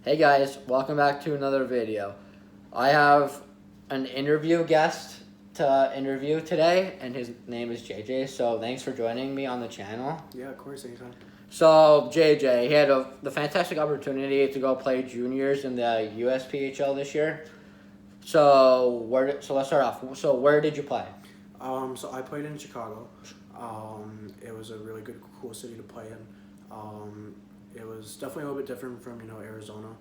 Hey guys, welcome back to another video. I have an interview guest to interview today, and his name is JJ. So thanks for joining me on the channel. Yeah, of course, anytime. So JJ, he had the fantastic opportunity to go play juniors in the USPHL this year. So let's start off. So where did you play? So I played in Chicago. It was a really good, cool city to play in. It was definitely a little bit different from Arizona,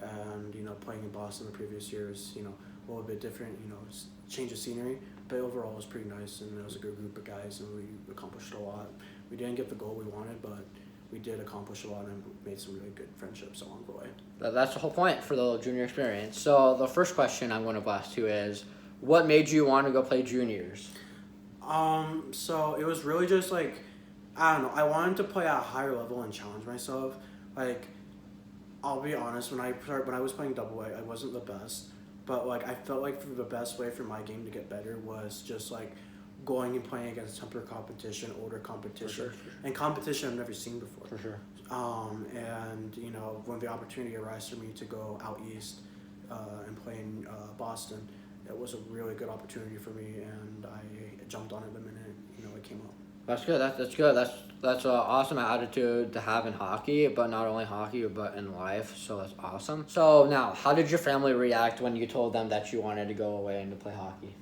and playing in Boston the previous years. A little bit different. Change of scenery, but overall it was pretty nice, and it was a good group of guys, and we accomplished a lot. We didn't get the goal we wanted, but we did accomplish a lot and made some really good friendships along the way. That's the whole point for the junior experience. So the first question I'm going to blast you is, what made you want to go play juniors? So it was really just like, I don't know, I wanted to play at a higher level and challenge myself. Like, I'll be honest, when I was playing double A, I wasn't the best, but like I felt like the best way for my game to get better was just like going and playing against temper competition, older competition, For sure. and competition I've never seen before. For sure. And when the opportunity arose for me to go out east and play in Boston, it was a really good opportunity for me, and I jumped on it the minute it came up. That's good. That's good. That's an awesome attitude to have in hockey, but not only hockey, but in life. So that's awesome. So now, how did your family react when you told them that you wanted to go away and to play hockey?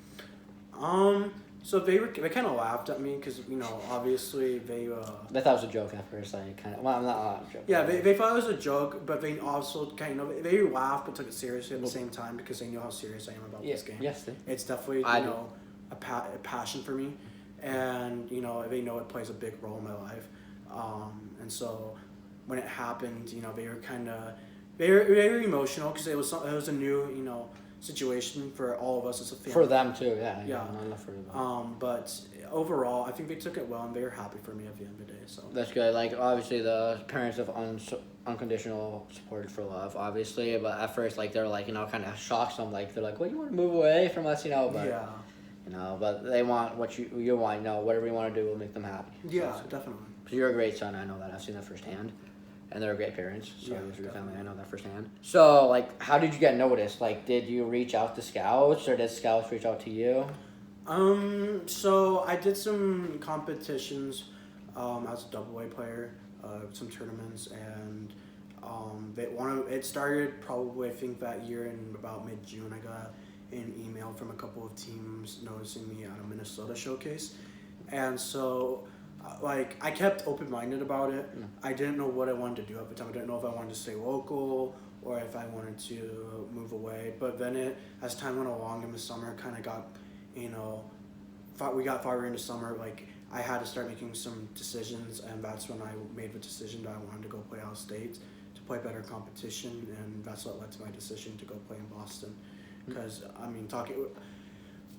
So they kind of laughed at me because obviously they. They thought it was a joke at first. Like kind of. Well, I'm not joking. Yeah, they thought it was a joke, but they also kind of they laughed but took it seriously at the same time because they knew how serious I am about this game. Yes. It's definitely a passion for me, and they know it plays a big role in my life, and so when it happened, they were kind of very emotional because it was a new situation for all of us as a family. For them too. Yeah. Yeah. For them. But overall, I think they took it well, and they were happy for me at the end of the day. So That's good. Like obviously, the parents have unconditional support for love, obviously. But at first, like they're like kind of shocked. Some like they're like, "What, you want to move away from us?" But yeah. But they want what you want. Whatever you want to do will make them happy. Yeah, definitely. So you're a great son. I know that. I've seen that firsthand. And they're great parents. So Yeah, for your family, I definitely. know that firsthand. So, like, how did you get noticed? Like, did you reach out to scouts, or did scouts reach out to you? So I did some competitions as a double A player, some tournaments, and it started probably I think that year in about mid-June. I got an email from a couple of teams noticing me at a Minnesota showcase, and so like I kept open-minded about it. I didn't know what I wanted to do at the time. I didn't know if I wanted to stay local or if I wanted to move away. But then as time went along in the summer, kind of got, we got farther into summer. Like I had to start making some decisions, and that's when I made the decision that I wanted to go play out of state to play better competition, and that's what led to my decision to go play in Boston. Because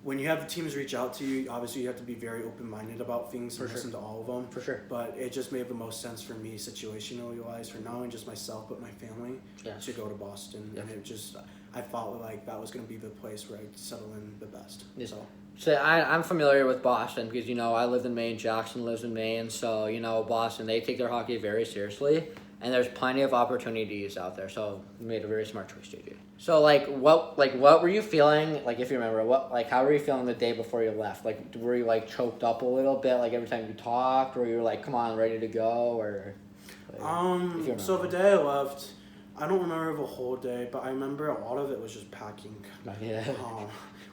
when you have teams reach out to you, obviously you have to be very open-minded about things and listen to all of them. For sure. But it just made the most sense for me situationally wise, for not only just myself but my family, to go to Boston. Yes. And I felt like that was going to be the place where I'd settle in the best. Yes. So I'm familiar with Boston because I lived in Maine. Jackson lives in Maine, so Boston, they take their hockey very seriously, and there's plenty of opportunities out there. So you made a very smart choice, JJ. So what were you feeling, like, if you remember, how were you feeling the day before you left? Like, were you like choked up a little bit, like every time you talked, or you were like, come on, ready to go, or? So the day I left, I don't remember the whole day, but I remember a lot of it was just packing. Yeah.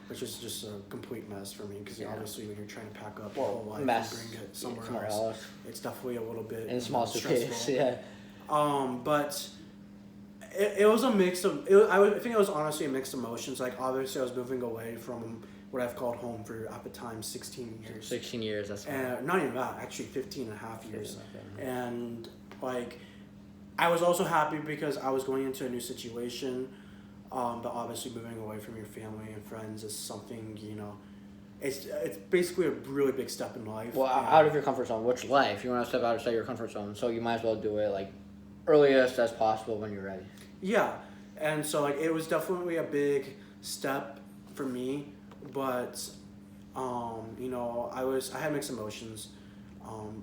Which is just a complete mess for me because obviously when you're trying to pack up Well, your whole life mess and bring it somewhere else, it's definitely a little bit in a small suitcase. stressful. Yeah. But it was a mix of I think it was honestly a mixed emotions. Like obviously I was moving away from what I've called home for at the time 16 years. 16 years. That's fine. And not even that, actually 15 and a half years. And like I was also happy because I was going into a new situation. But obviously moving away from your family and friends is something, it's basically a really big step in life. Well, out of your comfort zone, which life? You want to step outside your comfort zone, so you might as well do it like earliest as possible when you're ready. Yeah, and so like it was definitely a big step for me, but I had mixed emotions.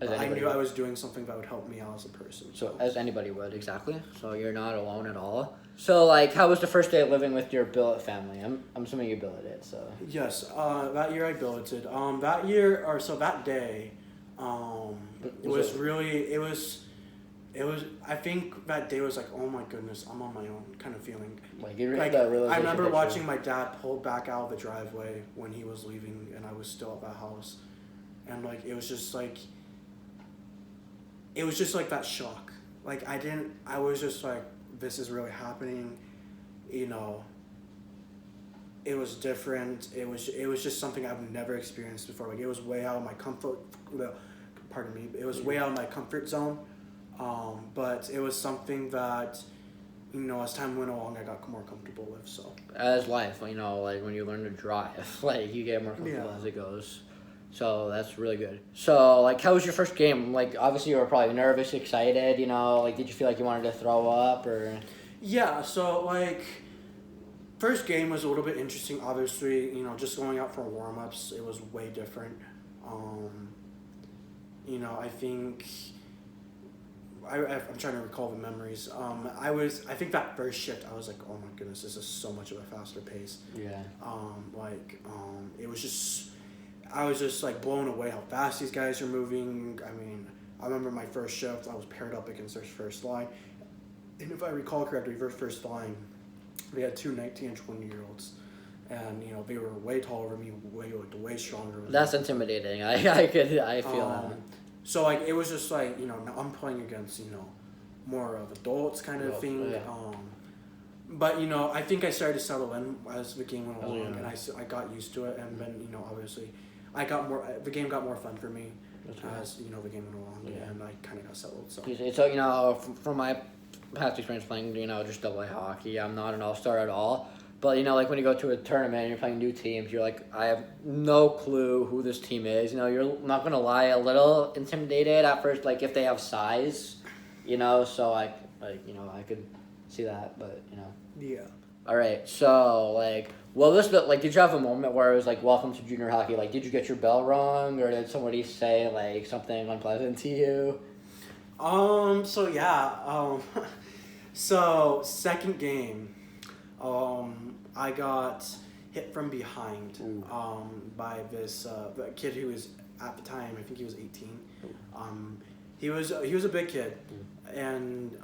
As But I anybody knew I would. was doing something that would help me out as a person. So as anybody would, exactly. So you're not alone at all. So like, how was the first day living with your billet family? I'm assuming you billeted. So Yes, that year I billeted. That day, it Was was it- really, it was, I think that day was like, oh my goodness, I'm on my own kind of feeling. like you Like, that I realization remember that you- watching my dad pull back out of the driveway when he was leaving and I was still at that house. And like, it was just like that shock. Like, I was just like, this is really happening, you know. It was different. It was just something I've never experienced before. Like, it was way out of my comfort. Well, pardon me. It was way out of my comfort zone. But it was something that, you know, as time went along, I got more comfortable with. So. as life, you know, like when you learn to drive, like you get more comfortable Yeah. as it goes. So that's really good. So like, how was your first game? Like, obviously you were probably nervous, excited. You know, like did you feel like you wanted to throw up or? Yeah. So like. First game was a little bit interesting. Obviously, you know, just going out for warm ups, it was way different. You know, I think I'm trying to recall the memories. I think that first shift, I was like, oh my goodness, this is so much of a faster pace. Yeah. It was just, I was just like blown away how fast these guys are moving. I mean, I remember my first shift, I was paired up against their first line. And if I recall correctly, their first line, we had two 19 and 20-year-olds. And, you know, they were way taller than me, way stronger than me. That's intimidating. I feel that. So like it was just like, you know, now I'm playing against, you know, more of adults kind of Adults, thing. yeah. But you know, I think I started to settle in as the game went Oh, along, yeah. and I got used to it, and then you know, obviously, the game got more fun for me That's right. as you know the game went along, Yeah. and I kind of got settled. So So you know, from my past experience playing, you know, just double A hockey, I'm not an all-star at all. But you know, like when you go to a tournament and you're playing new teams, you're like, I have no clue who this team is. You know, you're not gonna lie, a little intimidated at first, like if they have size, you know. So you know, I could see that, but you know. yeah. All right, so like, well, this bit, like, did you have a moment where it was like, "Welcome to junior hockey"? Like, did you get your bell rung, or did somebody say like something unpleasant to you? So yeah. So second game, I got hit from behind. Ooh. By this kid who was at the time, I think he was 18. He was a big kid, and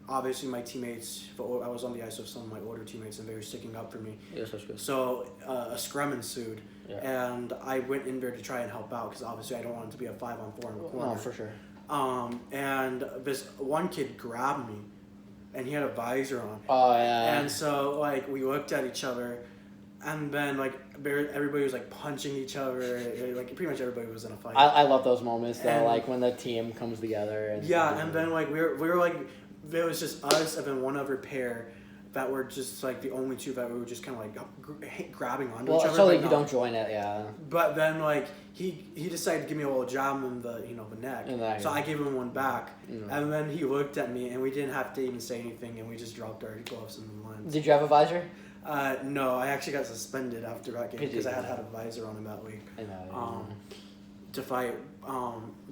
obviously my teammates. I was on the ice with some of my older teammates, and they were sticking up for me. Yes, that's good. So a scrum ensued, Yeah. and I went in there to try and help out because obviously I don't want it to be a 5-on-4 in the corner. No, for sure. And this one kid grabbed me, and he had a visor on. Oh yeah. And so like we looked at each other, and then like everybody was like punching each other. Like pretty much everybody was in a fight. I love those moments though, And- like when the team comes together and Yeah, and then like we were like there was just us and then one other pair that were just like the only two that we were just kind of like grabbing onto well, each other. so like but you not- don't join it, yeah. But then like he decided to give me a little jab in the the neck. In the- So I gave him one back, Mm. and then he looked at me and we didn't have to even say anything and we just dropped our gloves and went. Did you have a visor? No, I actually got suspended after that game because I had Yeah. had a visor on him that week I know. to fight.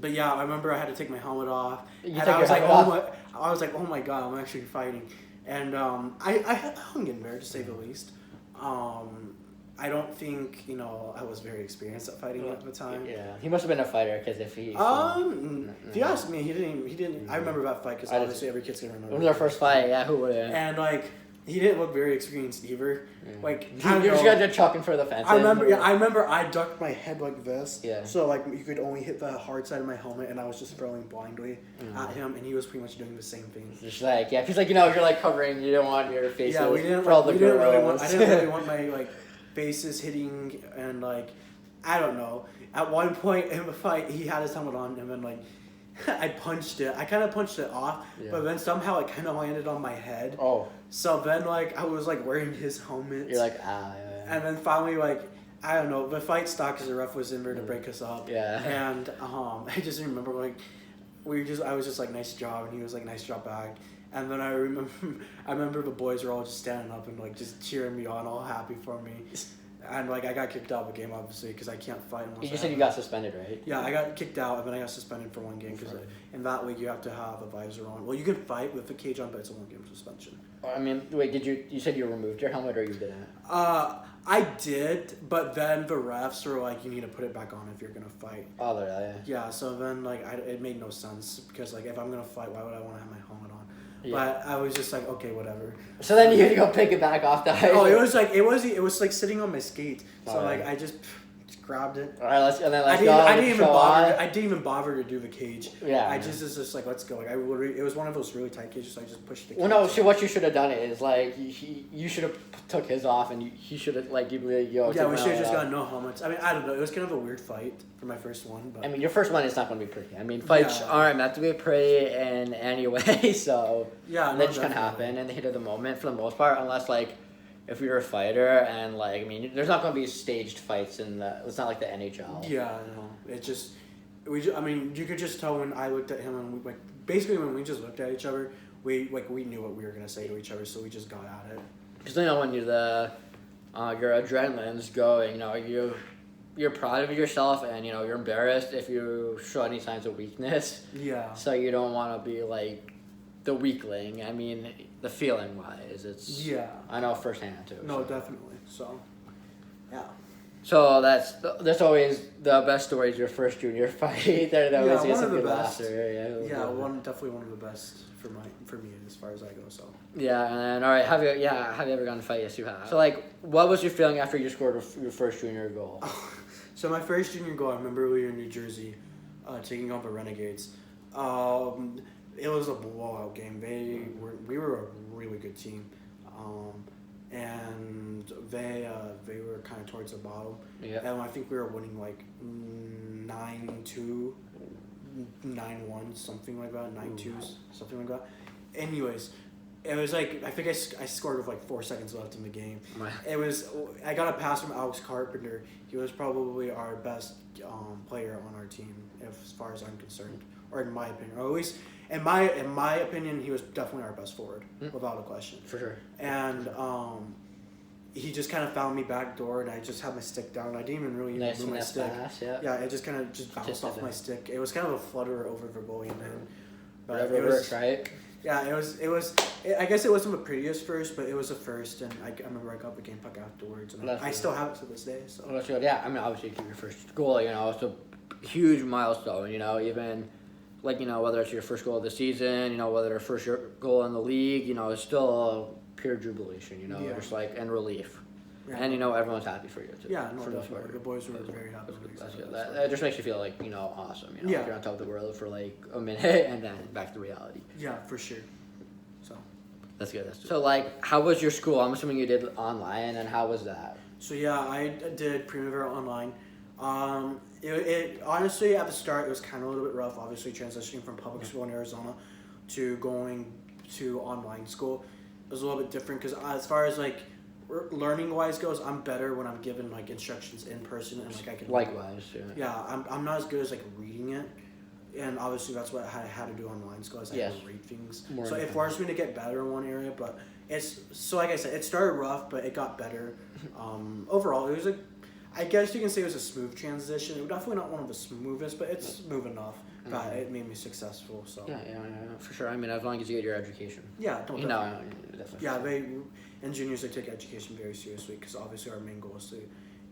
But yeah, I remember I had to take my helmet off, You and took I your was like, helmet I was like, oh my god, I'm actually fighting, and I hung in there to say the least. I don't think I was very experienced at fighting at the time. Yeah, he must have been a fighter because if he. If you ask me, he didn't. I remember that fight because I obviously every kid's gonna remember. When was their first fight? Yeah, who would have? And like, he didn't look very experienced either. Like, You I don't just know. got to chucking for the fence. I remember I ducked my head like this. Yeah. So like you could only hit the hard side of my helmet, and I was just throwing blindly at him, and he was pretty much doing the same thing. Just like because like you're like covering. You don't want your face. Yeah, we didn't. for all the We didn't really want. girls. I didn't really want my like faces hitting, and like I don't know. At one point in the fight, he had his helmet on, and then like I punched it. I kind of punched it off, Yeah. but then somehow it kind of landed on my head. Oh, So then like I was like wearing his helmet. you're like yeah. And then finally, like, I don't know, the fight stopped because the ref was in there to break us up. Yeah. And I just remember, like, I was just like, nice job, and he was like, nice job back. And then I remember the boys were all just standing up and, like, just cheering me on, all happy for me. And like I got kicked out of a game obviously because I can't fight unless. You said you got suspended, right? Yeah, I got kicked out and then I got suspended for one game because in that league you have to have a visor on. Well, you can fight with the cage on, but it's a 1 game suspension. I mean, wait, you said you removed your helmet or you didn't? I did, but then the refs were like, you need to put it back on if you're gonna fight. Oh, yeah. Yeah, so then like it made no sense because like if I'm gonna fight, why would I want to have my helmet on? Yeah. But I was just like, okay, whatever. So then you had to go pick it back off the ice. Oh, it was like sitting on my skate. So like I just grabbed it. All right, let's go. I didn't even bother to do the cage. Yeah. I just was just like, let's go. Like it was one of those really tight cages, so I just pushed the. Well, no. What you should have done is like you should have took his off, and he should have like given me yo. Yeah, we should have just got no helmets. I mean, I don't know. It was kind of a weird fight for my first one, but. I mean, your first one is not going to be pretty. I mean, fights aren't meant to be pretty in any way, so yeah, they just kind of happen in the heat of the moment for the most part, unless like. If you're a fighter and like I mean, there's not going to be staged fights in the. It's not like the NHL. Yeah, no. It just, I mean, you could just tell when I looked at him and we like basically when we just looked at each other, we knew what we were gonna say to each other, so we just got at it. Because you know when you're your adrenaline's going, you know you're proud of yourself and you know you're embarrassed if you show any signs of weakness. Yeah. So you don't want to be like the weakling. I mean, the feeling wise, it's. Yeah. I know firsthand too. No, so. definitely. So. Yeah. So that's always the best stories. Your first junior fight. That was one of the best. Yeah. Yeah, definitely one of the best for me as far as I go. So. Yeah, and then, all right. Have you ever gotten a fight? Yes, you have. So like, what was your feeling after you scored your first junior goal? So my first junior goal, I remember we were in New Jersey, taking on the Renegades. It was a blowout game. We were a really good team, and they were kind of towards the bottom. Yeah. And I think we were winning like 9-2, 9-1, something like that, 9-2, something like that. Anyways, it was like I think I scored with like 4 seconds left in the game. I got a pass from Alex Carpenter. He was probably our best player on our team, as far as I'm concerned, or in my opinion, or at least. In my opinion, he was definitely our best forward, without a question. For sure. And he just kind of found me back door, and I just had my stick down. I didn't even really move my stick. Pass, yeah, it just kind of just bounced off my stick. It was kind of a flutter over the goalie, and then. Whatever works, right? Yeah, it was. I guess it wasn't the prettiest first, but it was a first, and I remember I got the game puck afterwards, and I still have it to this day. So. Well, that's good. Yeah, I mean, obviously, you keep your first goal. You know, it's a huge milestone. You know, even. Like, you know, whether it's your first goal of the season, you know, whether it's first goal in the league, you know, it's still pure jubilation, you know, just like, and relief. Yeah. And, you know, everyone's happy for you, too. Yeah, no, definitely. The boys were very happy. That's good. That just makes you feel like, you know, awesome. You know, like you're on top of the world for like a minute and then back to reality. Yeah, for sure. So. That's good. So, like, how was your school? I'm assuming you did online, and how was that? So, yeah, I did Primavera online. It honestly at the start it was kind of a little bit rough. Obviously, transitioning from public school in Arizona to going to online school, it was a little bit different because as far as like learning wise goes, I'm better when I'm given like instructions in person and like I can. Likewise, yeah. Yeah, I'm not as good as like reading it, and obviously that's what I had to do online school. I had to read things. So it forced me to get better in one area, but it's so like I said, it started rough, but it got better. Overall, it was I guess you can say it was a smooth transition. It was definitely not one of the smoothest, but it's smooth enough that it made me successful. So yeah, for sure. I mean, as long as you get your education. Yeah, definitely. Yeah, in juniors they take education very seriously because obviously our main goal is to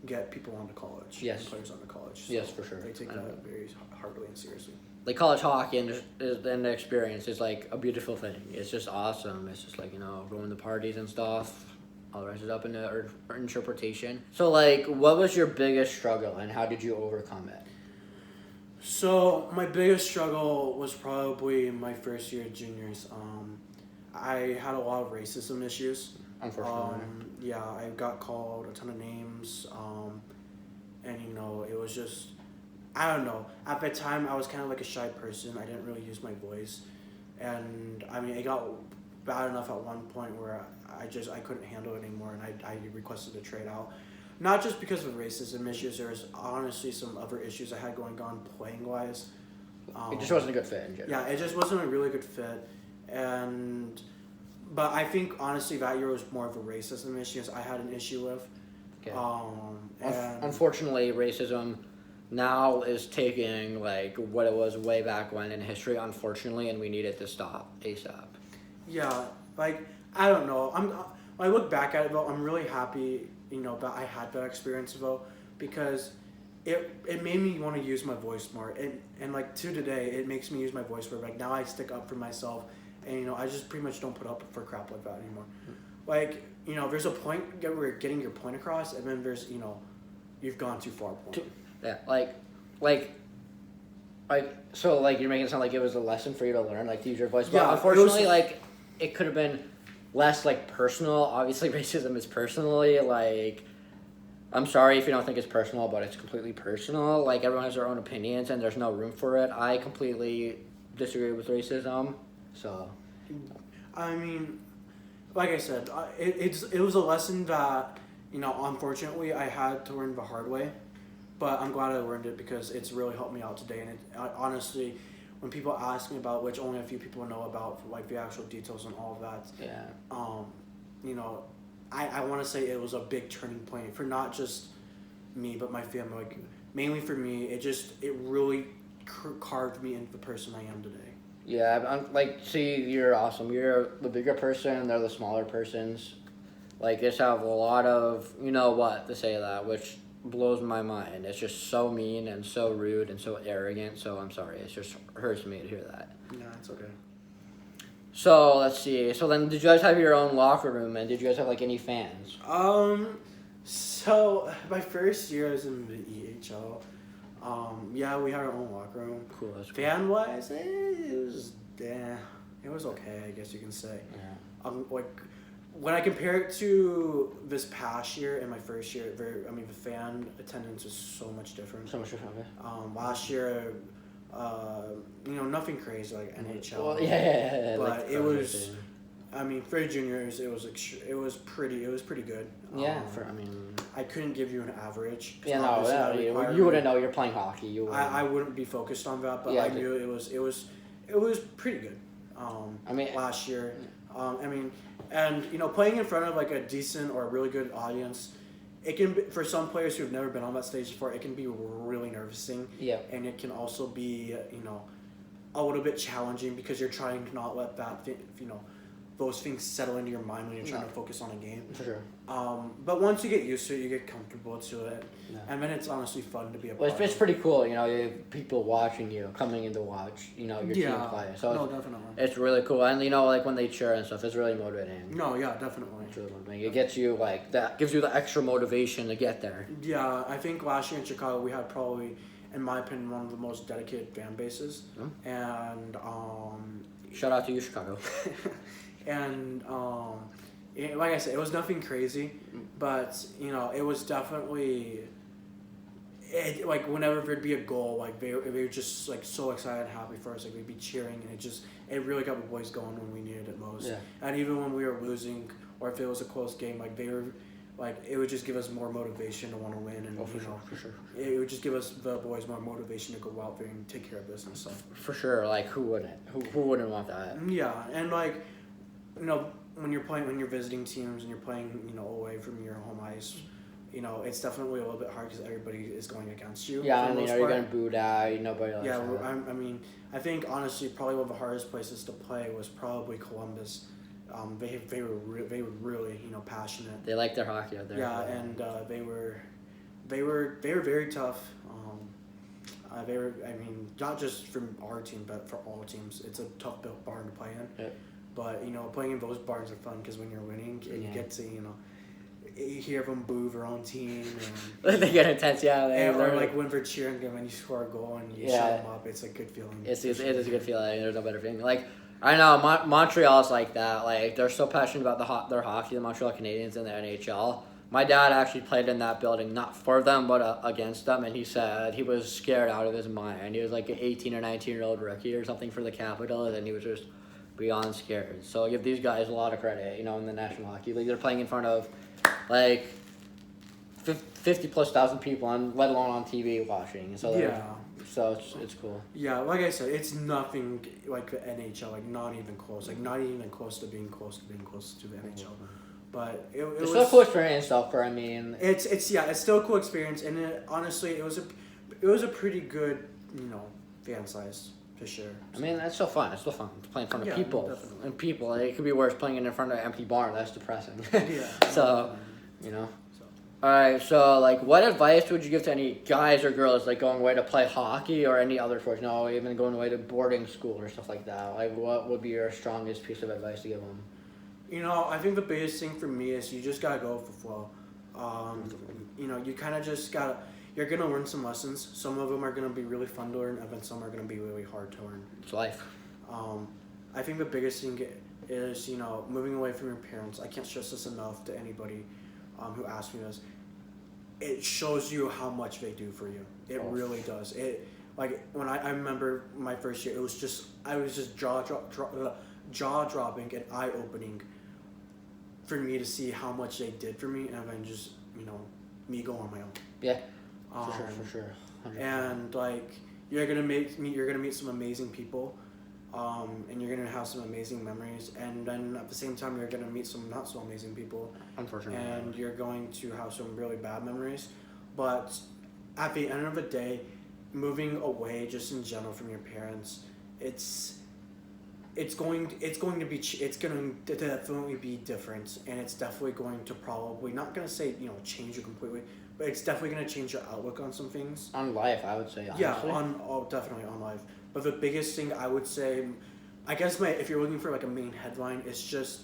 get people onto college. Yes. And players onto college. So yes, for sure. They take that very hardly and seriously. Like college hockey and the experience is like a beautiful thing. It's just awesome. It's just like, you know, going to parties and stuff. All the rest is up in the interpretation. So, like, what was your biggest struggle and how did you overcome it? So, my biggest struggle was probably my first year at juniors. I had a lot of racism issues. Unfortunately. Yeah, I got called a ton of names. And, you know, it was just, I don't know. At the time, I was kind of like a shy person. I didn't really use my voice. And, I mean, it got bad enough at one point where I couldn't handle it anymore, and I requested a trade out. Not just because of racism issues, there was honestly some other issues I had going on playing wise. It just wasn't a good fit in general. Yeah, it just wasn't a really good fit, but I think honestly that year was more of a racism issue I had an issue with, Okay. And Unfortunately, racism now is taking like what it was way back when in history, unfortunately, and we need it to stop ASAP. yeah, like I don't know. When I look back at it though, I'm really happy, that I had that experience though, because it made me want to use my voice more. And like to today, it makes me use my voice more. Like now I stick up for myself, and I just pretty much don't put up for crap like that anymore. Like there's a point where you're getting your point across, and then there's you've gone too far. Point. Yeah, like, so like you're making it sound like it was a lesson for you to learn, like to use your voice. But Yeah, unfortunately, like it could have been less like personal. Obviously, racism is personally like. I'm sorry if you don't think it's personal, but it's completely personal. Like everyone has their own opinions, and there's no room for it. I completely disagree with racism. So, I mean, like I said, it was a lesson that unfortunately I had to learn the hard way, but I'm glad I learned it because it's really helped me out today. And honestly, when people ask me about, which only a few people know about, like the actual details and all of that, yeah. I want to say it was a big turning point for not just me but my family. Like mainly for me, it really carved me into the person I am today. Yeah, I'm like, see, you're awesome. You're the bigger person, they're the smaller persons. Like, just have a lot of, what to say that, which blows my mind. It's just so mean and so rude and so arrogant, so I'm sorry. It just hurts me to hear that. No, it's okay. So, let's see. So then, did you guys have your own locker room, and did you guys have, like, any fans? So my first year I was in the EHL. Yeah, we had our own locker room. Cool, that's cool. Fan wise, it was okay, I guess you can say. Yeah. Like when I compare it to this past year and my first year, the fan attendance is so much different. So much different, okay. Last year, nothing crazy like NHL. Well, yeah. But like, it was. For the juniors, it was pretty good. Yeah, I couldn't give you an average. Yeah, no, you wouldn't know. You're playing hockey. I wouldn't be focused on that, but I knew it was pretty good. Last year, playing in front of like a decent or a really good audience, it can be, for some players who have never been on that stage before, it can be really nervousing. Yeah. And it can also be a little bit challenging because you're trying to not let that those things settle into your mind when you're trying to focus on a game. For sure. But once you get used to it, you get comfortable to it, and then it's honestly fun to be a part of. It's pretty cool, you have people watching you, coming in to watch, your team play. So definitely. It's really cool, and like when they cheer and stuff, it's really motivating. No, yeah, definitely. It's really motivating. It gets you that gives you the extra motivation to get there. Yeah, I think last year in Chicago we had probably, in my opinion, one of the most dedicated fan bases, and shout out to you, Chicago. And like I said, it was nothing crazy, but it was definitely. Like whenever there'd be a goal, like they were just like so excited and happy for us. Like we'd be cheering, and it really got the boys going when we needed it most. Yeah. And even when we were losing, or if it was a close game, like they were, like it would just give us more motivation to want to win, and for sure. It would just give us the boys more motivation to go out there and take care of business. So. For sure, like who wouldn't? Who wouldn't want that? Yeah, and like. When you're visiting teams and you're playing, away from your home ice, it's definitely a little bit hard because everybody is going against you. Yeah, and you're getting booed at. Nobody likes that. Yeah, I think honestly, probably one of the hardest places to play was probably Columbus. They were really passionate. They like their hockey out there. Yeah, and they were very tough. They were not just from our team but for all teams. It's a tough built barn to play in. Yeah. But playing in those barns are fun because when you're winning, and you get to you hear them boo their own team, and they get intense, yeah. Or like when they're cheering them and you score a goal and you shut them up, it's a good feeling. It is a good feeling. There's no better feeling. Like I know Montreal's like that. Like they're so passionate about their hockey, the Montreal Canadiens and the NHL. My dad actually played in that building, not for them, but against them, and he said he was scared out of his mind. He was like an 18 or 19-year-old rookie or something for the Capitals, and he was just beyond scared. So I give these guys a lot of credit, in the National Hockey League. They're playing in front of like 50,000+ people, let alone on TV watching. So it's cool. Yeah, like I said, it's nothing like the NHL, like not even close, like not even close to being close to the NHL. But it It's was still a cool experience though. For I mean, it's still a cool experience, and honestly it was a pretty good fan size for sure. I mean, that's still fun. It's still fun playing in front of Yeah, people. definitely. And people, like, it could be worse playing in front of an empty bar. That's depressing. Yeah. So, you know. So. All right. So, like, what advice would you give to any guys or girls like going away to play hockey or any other sports? No, even going away to boarding school or stuff like that. Like, what would be your strongest piece of advice to give them? I think the biggest thing for me is you just gotta go with the flow. You kind of just gotta. You're gonna learn some lessons. Some of them are gonna be really fun to learn, and then some are gonna be really hard to learn. It's life. I think the biggest thing is moving away from your parents. I can't stress this enough to anybody who asks me this. It shows you how much they do for you. It really does. It like when I remember my first year, I was just jaw dropping and eye opening for me to see how much they did for me, and then just me go on my own. Yeah. For sure. 100%. And like you're gonna meet some amazing people, and you're gonna have some amazing memories, and then at the same time you're gonna meet some not so amazing people, Unfortunately. and you're going to have some really bad memories. But at the end of the day, moving away just in general from your parents, it's going to definitely be different, and it's definitely going to probably not gonna say change you completely, but it's definitely gonna change your outlook on some things. On life, I would say. Honestly. Yeah, definitely on life. But the biggest thing I would say, I guess if you're looking for like a main headline, it's just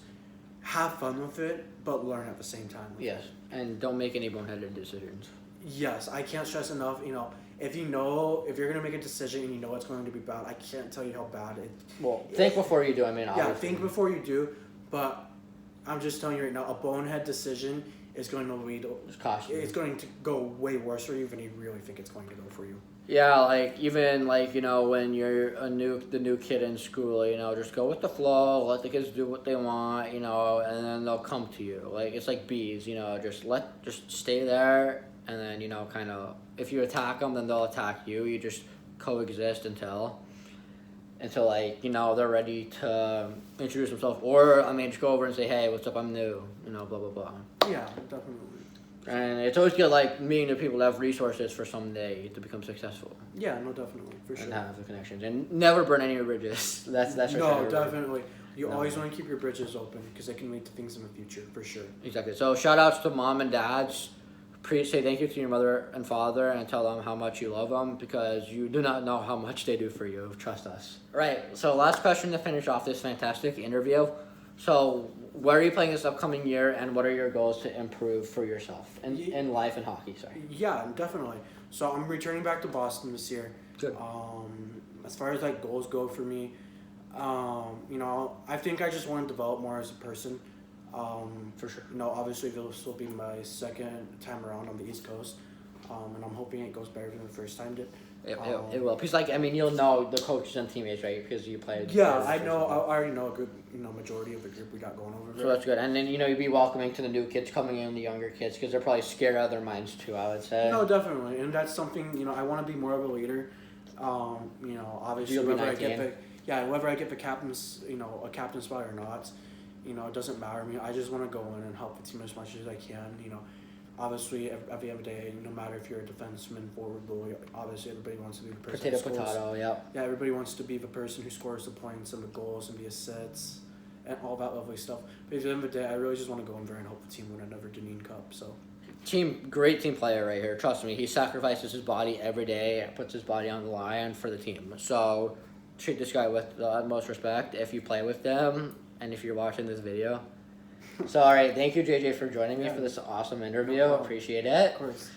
have fun with it, but learn at the same time. Yes, and don't make any boneheaded decisions. Yes, I can't stress enough. If you're gonna make a decision and you know it's going to be bad, I can't tell you how bad it. Well, think before you do. I mean, yeah, think before you do. But I'm just telling you right now, a bonehead decision is going to lead. It's going to go way worse for you than you really think it's going to go for you. Yeah, like even like when you're the new kid in school, just go with the flow, let the kids do what they want, and then they'll come to you. Like it's like bees, just stay there, and then kind of if you attack them, then they'll attack you. You just coexist until like they're ready to introduce themselves, or just go over and say, hey, what's up? I'm new, blah blah blah. Yeah, definitely. And it's always good, like, meeting the people that have resources for someday to become successful. Yeah, no, definitely, for sure. And have the connections. And never burn any bridges. That's for sure. No, definitely. You always want to keep your bridges open because they can lead to things in the future, for sure. Exactly. So, shout-outs to mom and dads. Say thank you to your mother and father and tell them how much you love them because you do not know how much they do for you. Trust us. Right. So, last question to finish off this fantastic interview. So, where are you playing this upcoming year, and what are your goals to improve for yourself in life and hockey? Sorry. Yeah, definitely. So I'm returning back to Boston this year. Good. As far as like goals go for me, I think I just want to develop more as a person. For sure. Obviously this will be my second time around on the East Coast, and I'm hoping it goes better than the first time did. It will. Because, you'll know the coaches and teammates, right? Because you played. Yeah, I know. I already know a good, majority of the group we got going over there. So that's good. And then, you'd be welcoming to the new kids coming in, the younger kids, because they're probably scared out of their minds, too, I would say. No, definitely. And that's something, I want to be more of a leader. Obviously, whether I get the captain's, a captain spot or not, it doesn't matter to me. I just want to go in and help the team as much as I can, Obviously, at the end of the day, no matter if you're a defenseman, forward, goalie, obviously everybody wants to be the person who scores. Potato, yeah. Yeah, everybody wants to be the person who scores the points and the goals and the assists and all that lovely stuff. But at the end of the day, I really just want to go in there and help the team win another Dineen Cup. So, Great team player right here. Trust me, he sacrifices his body every day, puts his body on the line for the team. So, treat this guy with the utmost respect if you play with them and if you're watching this video. So, all right, thank you, JJ, for joining me for this awesome interview. Appreciate it. Of course.